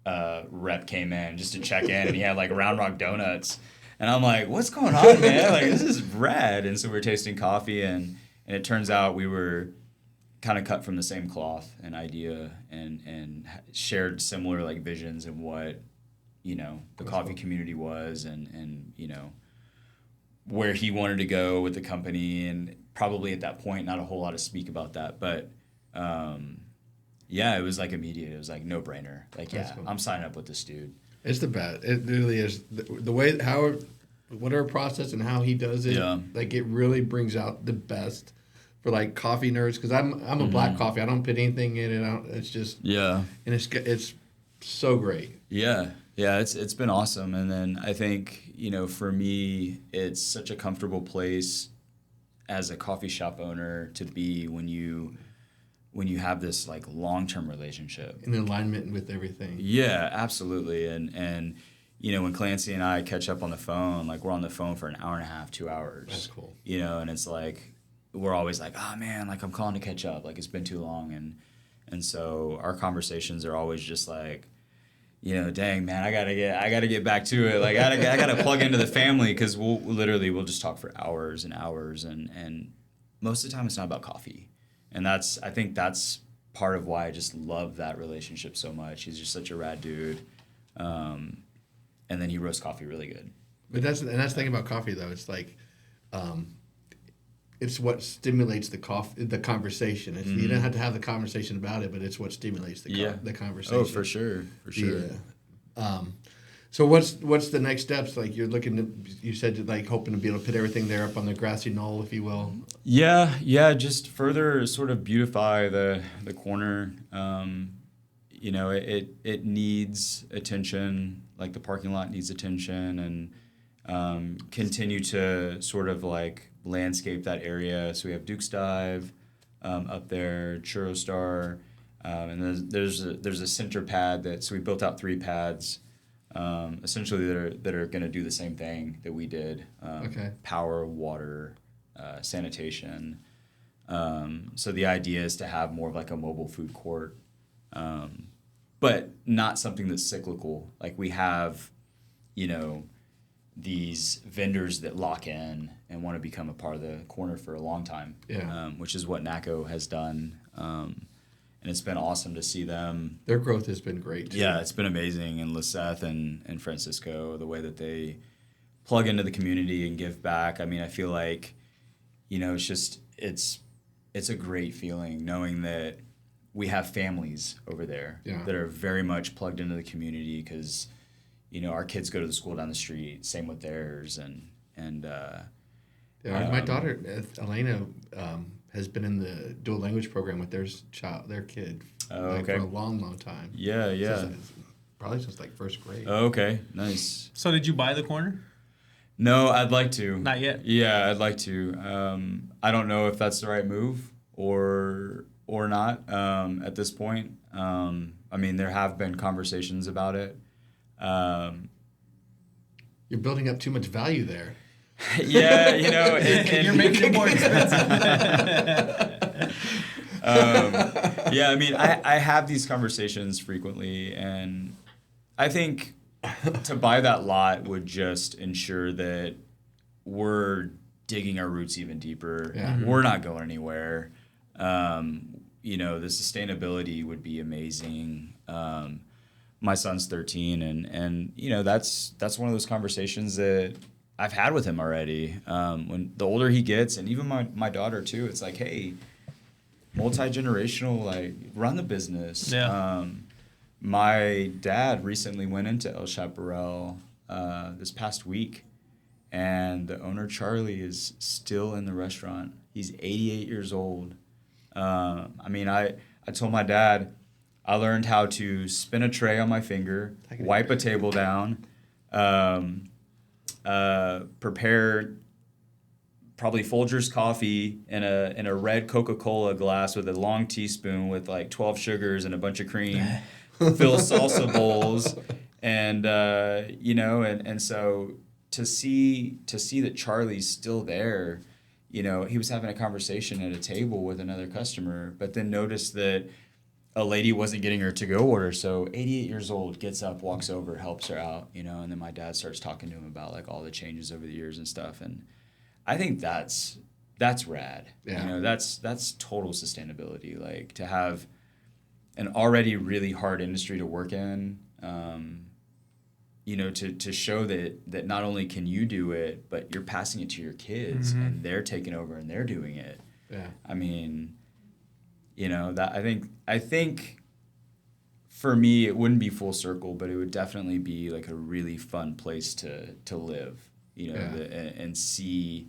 C: rep came in just to check in, and he had like Round Rock donuts, and I'm like, what's going on, man? Like, this is rad. And so we were tasting coffee, and it turns out we were kind of cut from the same cloth and idea, and shared similar like visions of what the coffee community was, and where he wanted to go with the company. And probably at that point not a whole lot to speak about that, but it was like immediate. It was like no brainer. Like, cool. I'm signing up with this dude.
A: It's the best. It really is. The way whatever process and how he does it, like it really brings out the best for like coffee nerds. Because I'm a black coffee. I don't put anything in it. It's just and it's so great.
C: Yeah, it's been awesome. And then I think for me, it's such a comfortable place as a coffee shop owner to be when you have this like long-term relationship
A: in alignment with everything.
C: Yeah, absolutely. And when Clancy and I catch up on the phone, like we're on the phone for an hour and a half, 2 hours.
A: That's cool.
C: And it's like we're always like, oh man, like I'm calling to catch up, like it's been too long. And so our conversations are always just like, dang man, I gotta get back to it. Like I gotta plug into the family, because we'll just talk for hours and hours, and most of the time it's not about coffee. And I think that's part of why I just love that relationship so much. He's just such a rad dude. And then he roasts coffee really good.
A: But that's the thing about coffee though. It's like, it's what stimulates the conversation. You don't have to have the conversation about it, but it's what stimulates the conversation.
C: Oh, for sure.
A: Yeah. So what's the next steps? Like you're looking to, you said like hoping to be able to put everything there up on the grassy knoll, if you will.
C: Yeah, just further sort of beautify the corner. It needs attention, like the parking lot needs attention, and continue to sort of like landscape that area. So we have Duke's Dive up there, Churro Star, and there's a center pad so we built out 3 pads. Essentially that are going to do the same thing that we did. Power, water, sanitation. So the idea is to have more of like a mobile food court, but not something that's cyclical. Like we have, these vendors that lock in and want to become a part of the corner for a long time, which is what NACO has done. And it's been awesome to see them.
A: Their growth has been great, too.
C: Yeah, it's been amazing. And Liseth and Francisco, the way that they plug into the community and give back. I mean, I feel like, it's a great feeling knowing that we have families over there that are very much plugged into the community because, our kids go to the school down the street, same with theirs.
A: My daughter, Elena, has been in the dual language program with their kid for a long, long time.
C: Yeah.
A: Probably since like first grade.
C: Oh, okay, nice.
B: So did you buy the corner?
C: No, I'd like to.
B: Not yet?
C: Yeah, I'd like to. I don't know if that's the right move or not at this point. I mean, there have been conversations about it.
A: You're building up too much value there.
C: Yeah,
B: you're making it more expensive.
C: Yeah, I mean, I have these conversations frequently, and I think to buy that lot would just ensure that we're digging our roots even deeper.
A: Yeah.
C: We're not going anywhere. The sustainability would be amazing. My son's 13, and that's one of those conversations that I've had with him already. When the older he gets, and even my daughter too, it's like, hey, multi-generational, like run the business.
B: Yeah.
C: My dad recently went into El Chaparral this past week, and the owner Charlie is still in the restaurant. He's 88 years old. I told my dad I learned how to spin a tray on my finger, wipe a table down, prepare probably Folgers coffee in a red Coca-Cola glass with a long teaspoon with like 12 sugars and a bunch of cream, fill salsa bowls, and so to see that Charlie's still there, he was having a conversation at a table with another customer, but then noticed that a lady wasn't getting her to-go order, so 88 years old, gets up, walks over, helps her out, and then my dad starts talking to him about like all the changes over the years and stuff, and I think that's rad.
A: Yeah.
C: That's total sustainability, like to have an already really hard industry to work in, to show that not only can you do it, but you're passing it to your kids, and they're taking over and they're doing it.
A: Yeah.
C: I mean, that I think for me it wouldn't be full circle, but it would definitely be like a really fun place to live, and see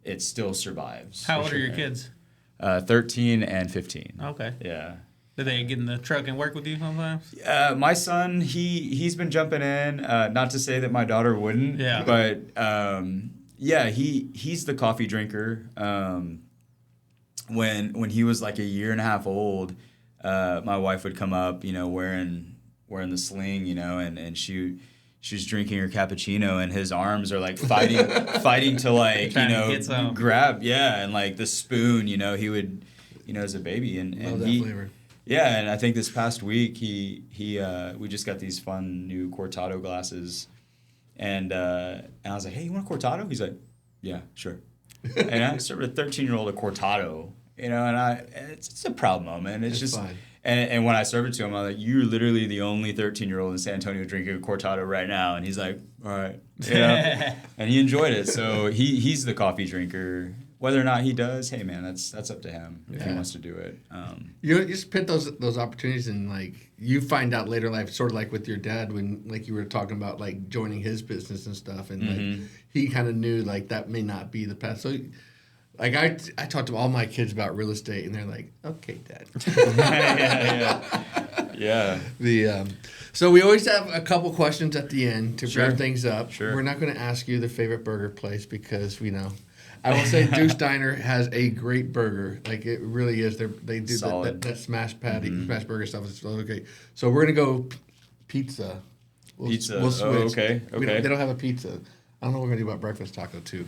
C: it still survives.
B: How old are your kids?
C: 13 and 15.
B: Okay.
C: Yeah.
B: Do they get in the truck and work with you sometimes?
C: My son, he's been jumping in. Not to say that my daughter wouldn't.
B: Yeah.
C: But he's the coffee drinker. When he was like a year and a half old, my wife would come up, wearing the sling, and she was drinking her cappuccino, and his arms are like fighting to like grab, and like the spoon, he would, as a baby, and
A: Love that
C: he.
A: flavor.
C: Yeah, and I think this past week we just got these fun new cortado glasses, and I was like, hey, you want a cortado? He's like, yeah, sure. And I served a 13-year-old a cortado, and it's a proud moment. It's just
A: fun.
C: And when I served it to him, I'm like, you're literally the only 13-year-old in San Antonio drinking a cortado right now. And he's like, all right. And he enjoyed it. So he's the coffee drinker. Whether or not he does, hey, man, that's up to him if he wants to do it.
A: You just pick those opportunities, and like you find out later in life, sort of like with your dad when like you were talking about like joining his business and stuff, and like he kind of knew like that may not be the path. So like I talked to all my kids about real estate, and they're like, okay, Dad.
C: Yeah.
A: So we always have a couple questions at the end to wrap things up.
C: Sure.
A: We're not going to ask you the favorite burger place because we know. I will say Duke's Diner has a great burger. Like, it really is. They do that smash patty, smash burger stuff. It's really great. So we're going to go pizza. We'll switch.
C: Okay.
A: They don't have a pizza. I don't know what we're going to do about breakfast taco, too.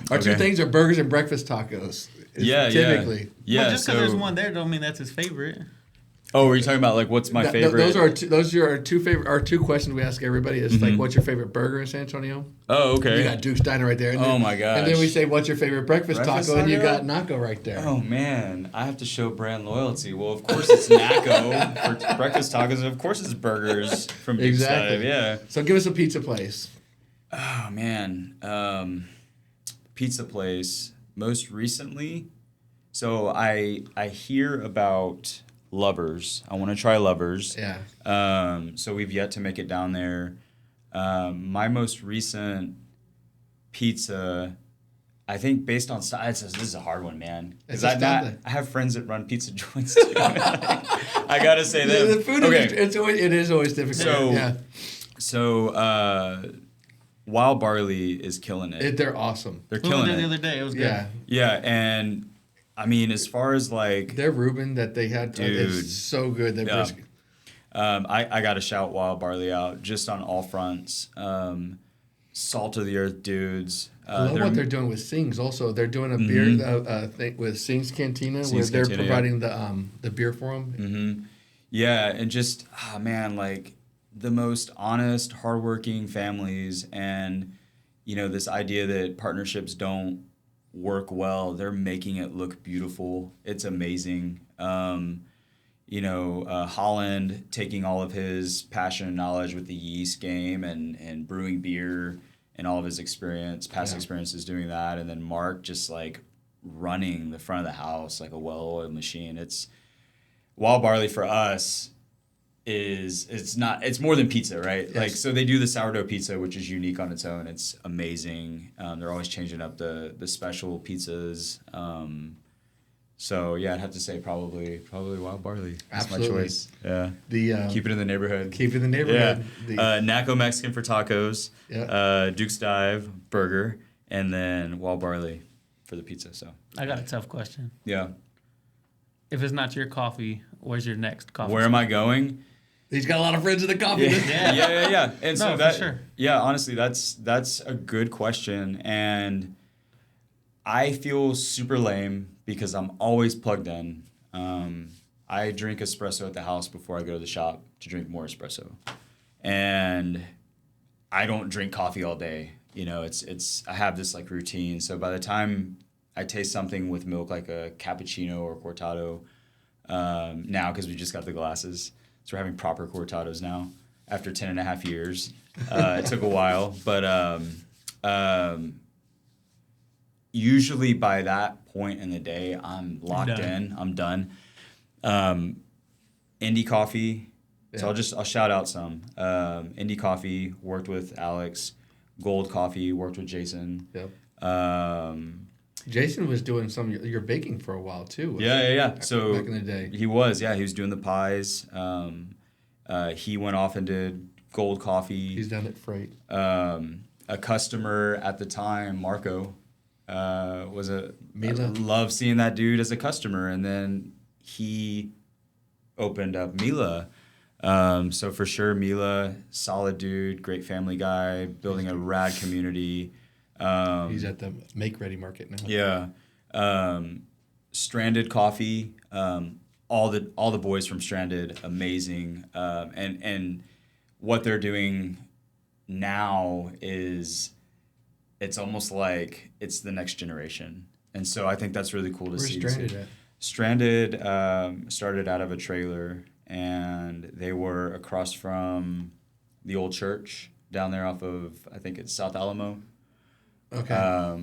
A: Our two things are burgers and breakfast tacos. Typically.
C: Yeah.
B: Well, just because there's one there don't mean that's his favorite.
C: Oh, were you talking about like what's my favorite?
A: Those are our two questions we ask everybody. Is like, what's your favorite burger in San Antonio?
C: Oh, okay.
A: You got Duke's Diner right there. And
C: oh my gosh.
A: And then we say, what's your favorite breakfast taco? And you got Naco right there.
C: Oh man, I have to show brand loyalty. Well, of course it's Naco for breakfast tacos, and of course it's burgers from Duke's Diner. Yeah.
A: So give us a pizza place.
C: Oh man, pizza place. Most recently, so I hear about Lovers. I want to try Lovers.
A: Yeah.
C: So we've yet to make it down there. My most recent pizza, I think based on size, this is a hard one, man. Because I have friends that run pizza joints too. I gotta say that.
A: The food it is always difficult.
C: So Wild Barley is killing it.
A: They're awesome.
C: They're killing it.
B: The other day, it was good.
C: Yeah, and I mean, as far as like
A: their Reuben that they had, is so good.
C: I got to shout Wild Barley out just on all fronts. Salt of the earth dudes.
A: I love what they're doing with Sings. Also, they're doing a beer thing with Sings Cantina, where they're providing the beer for them.
C: Mm-hmm. Yeah, and just man, like the most honest, hardworking families, and this idea that partnerships don't work well. They're making it look beautiful. It's amazing. Holland taking all of his passion and knowledge with the yeast game and brewing beer and all of his past experiences doing that. And then Mark just like running the front of the house like a well-oiled machine. It's Wild Barley for us it's more than pizza, right?
A: Yes.
C: Like, so they do the sourdough pizza, which is unique on its own. It's amazing. They're always changing up the special pizzas. So yeah, I'd have to say probably Wild Barley. That's
A: Absolutely.
C: My choice. Yeah. Keep it in the neighborhood.
A: Keep it in the neighborhood.
C: Yeah. Naco Mexican for tacos.
A: Yeah.
C: Duke's Dive burger, and then Wild Barley for the pizza. So
B: I got a tough question.
C: Yeah.
B: If it's not your coffee, where's your next coffee?
C: Where am I going?
A: He's got a lot of friends in the coffee.
C: Yeah. And so
B: for sure.
C: Yeah, honestly, that's a good question, and I feel super lame because I'm always plugged in. I drink espresso at the house before I go to the shop to drink more espresso, and I don't drink coffee all day. I have this like routine. So by the time I taste something with milk like a cappuccino or cortado, now because we just got the glasses. So we're having proper cortados now after 10 and a half years. It took a while, but usually by that point in the day, I'm locked in. I'm done. Indie Coffee. Yeah. So I'll shout out some. Indie Coffee, worked with Alex. Gold Coffee, worked with Jason.
A: Yep. Jason was doing some of your baking for a while too.
C: Yeah. So
A: back in the day,
C: he was doing the pies. He went off and did Gold Coffee.
A: He's done it Freight.
C: A customer at the time, Marco, was
A: Mila.
C: I love seeing that dude as a customer, and then he opened up Mila. So for sure, Mila, solid dude, great family guy, building a rad community.
A: He's at the Make Ready Market now.
C: Yeah. Stranded Coffee, all the boys from Stranded, amazing. And what they're doing now is it's almost like it's the next generation. And so I think that's really cool to see.
A: Where's Stranded at?
C: Stranded started out of a trailer, and they were across from the old church down there off of, I think it's South Alamo.
A: Okay.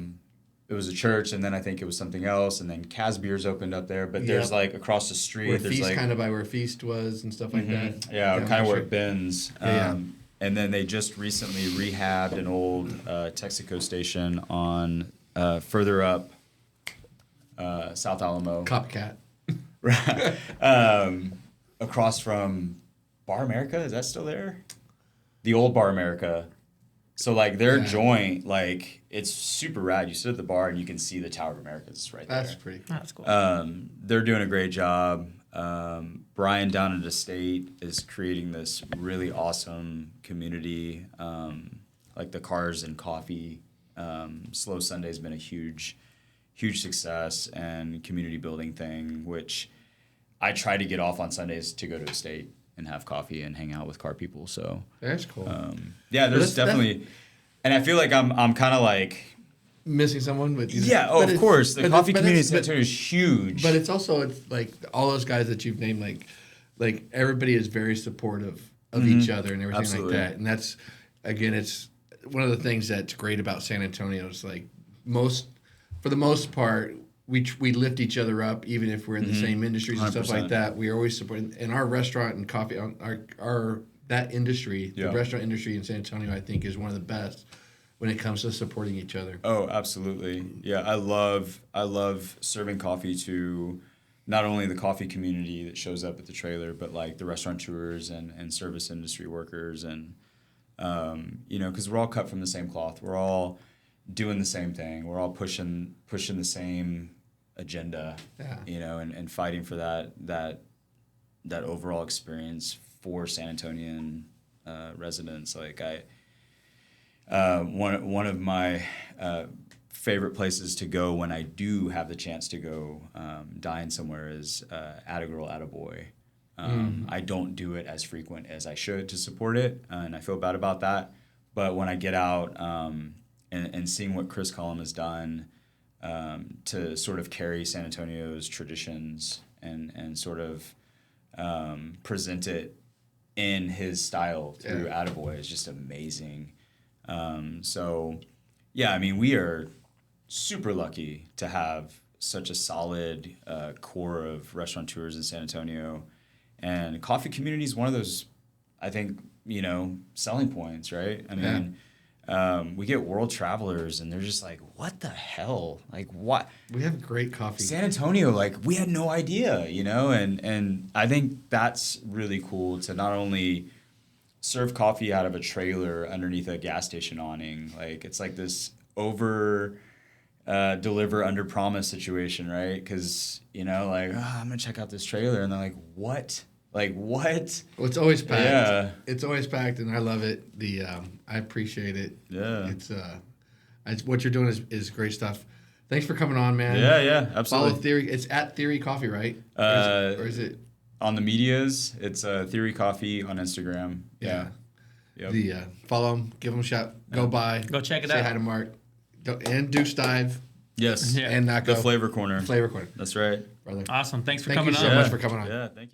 C: It was a church, and then I think it was something else, and then Casbier's opened up there. But there's like across the street,
A: Where
C: there's
A: Feast,
C: like
A: kind of by where Feast was and stuff like that.
C: yeah,
A: Down
C: kind of
A: the
C: where
A: street.
C: it bends.
A: Yeah.
C: And then they just recently rehabbed an old Texaco station on further up South Alamo.
A: Copycat.
C: Across from Bar America. Is that still there? The old Bar America. So like their joint, like it's super rad. You sit at the bar and you can see the Tower of America. It's right there.
A: That's pretty cool.
B: That's cool.
C: They're doing a great job. Brian down at the state is creating this really awesome community. Like the Cars and Coffee. Slow Sunday's been a huge success and community building thing, which I try to get off on Sundays to go to a state and have coffee and hang out with car people. So
A: That's cool.
C: yeah, there's definitely, and I feel like I'm kind of like
A: Missing someone with you.
C: yeah. Oh, of course, the coffee community in San Antonio is huge.
A: But it's also it's like all those guys that you've named, like everybody is very supportive of each other and everything
C: Absolutely.
A: like that. And that's again, it's one of the things that's great about San Antonio is like for the most part, we lift each other up, even if we're in the same industries and stuff like
C: 100%.
A: that. We are always supporting in our restaurant and coffee, our that industry, the restaurant industry in San Antonio, I think, is one of the best when it comes to supporting each other.
C: Oh, absolutely. Yeah, I love serving coffee to not only the coffee community that shows up at the trailer, but like the restaurateurs and service industry workers, and because we're all cut from the same cloth. We're all doing the same thing. We're all pushing the same agenda.
A: Yeah.
C: And fighting for that overall experience for San Antonian residents. Like one of my favorite places to go when I do have the chance to go dine somewhere is Atta Girl, Atta Boy. I don't do it as frequent as I should to support it, and I feel bad about that. But when I get out and seeing what Chris Cullum has done to sort of carry San Antonio's traditions and sort of present it in his style through Attaboy is just amazing. So, yeah, I mean, we are super lucky to have such a solid core of restaurateurs in San Antonio. And coffee community is one of those, I think, selling points, right? I mean, we get world travelers and they're just like, what the hell? Like, what?
A: We have great coffee.
C: San Antonio, like, we had no idea, and I think that's really cool to not only serve coffee out of a trailer underneath a gas station awning. Like, it's like this deliver under promise situation, right? Because, I'm going to check out this trailer. And they're like, what? Like, what?
A: Well, it's always packed.
C: Yeah.
A: It's always packed, and I love it. I appreciate it.
C: Yeah.
A: It's what you're doing is great stuff. Thanks for coming on, man.
C: Yeah, absolutely.
A: Follow Theory. It's at Theory Coffee, right? Or is it?
C: On the medias, it's Theory Coffee on Instagram.
A: Yeah.
C: Yep.
A: Follow them, give them a shout, go by,
B: Go check it
A: say
B: out.
A: hi to Mark, and Deuce Dive,
C: Yes.
B: Yeah.
A: and Naco.
C: The Flavor Corner.
A: Flavor Corner,
C: That's right.
A: brother.
B: Awesome. Thanks for
A: Thank you
B: coming
A: so
B: on.
A: much for coming on.
C: Yeah, thank you.